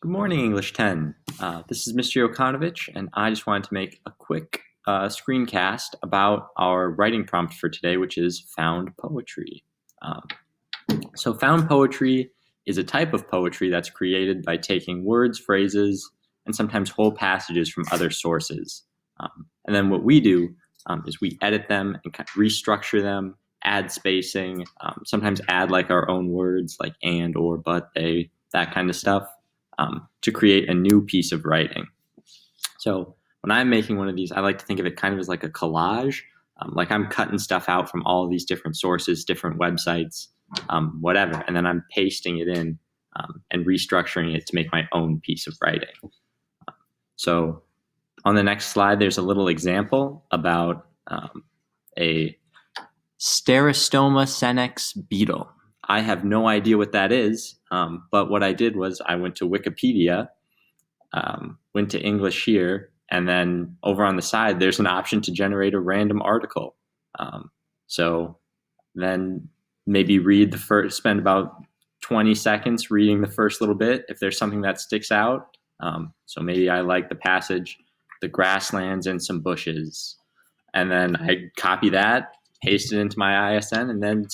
Good morning, English 10. This is Mr. Yokanovich, and I just wanted to make a quick screencast about our writing prompt for today, which is found poetry. So found poetry is a type of poetry that's created by taking words, phrases, and sometimes whole passages from other sources. And then what we do is we edit them and kind of restructure them, add spacing, sometimes add like our own words like and, or, but, they, that kind of stuff. To create a new piece of writing. So when I'm making one of these, I like to think of it kind of as like a collage. Like I'm cutting stuff out from all of these different sources, different websites, whatever, and then I'm pasting it in and restructuring it to make my own piece of writing. So on the next slide, there's a little example about a Sterostoma senex beetle. I have no idea what that is, but what I did was I went to Wikipedia, went to English here, and then over on the side, there's an option to generate a random article. So then maybe spend about 20 seconds reading the first little bit if there's something that sticks out. So maybe I like the passage, the grasslands and some bushes. And then I copy that, paste it into my ISN, and then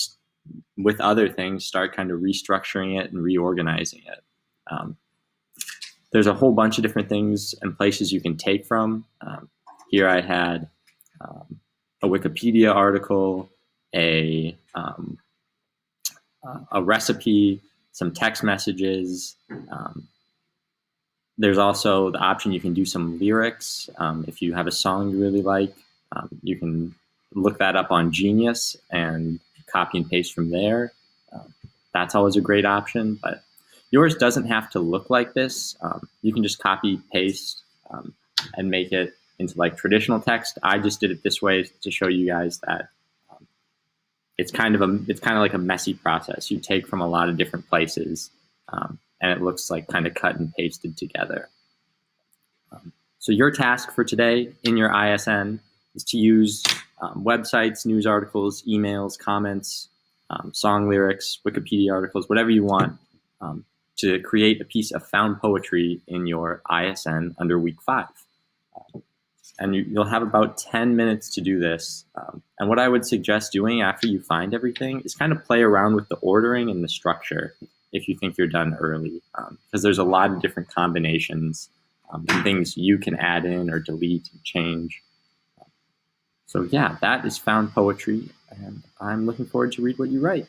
with other things, start kind of restructuring it and reorganizing it. There's a whole bunch of different things and places you can take from. Here I had a Wikipedia article, a recipe, some text messages. There's also the option you can do some lyrics. If you have a song you really like, you can look that up on Genius and copy and paste from there. That's always a great option, but yours doesn't have to look like this. You can just copy, paste, and make it into like traditional text. I just did it this way to show you guys that it's kind of like a messy process. You take from a lot of different places, and it looks like kind of cut and pasted together. So your task for today in your ISN is to use websites, news articles, emails, comments, song lyrics, Wikipedia articles, whatever you want, to create a piece of found poetry in your ISN under week 5. And you'll have about 10 minutes to do this. And what I would suggest doing after you find everything is kind of play around with the ordering and the structure if you think you're done early, because there's a lot of different combinations and things you can add in or delete and change. So yeah, that is found poetry, and I'm looking forward to read what you write.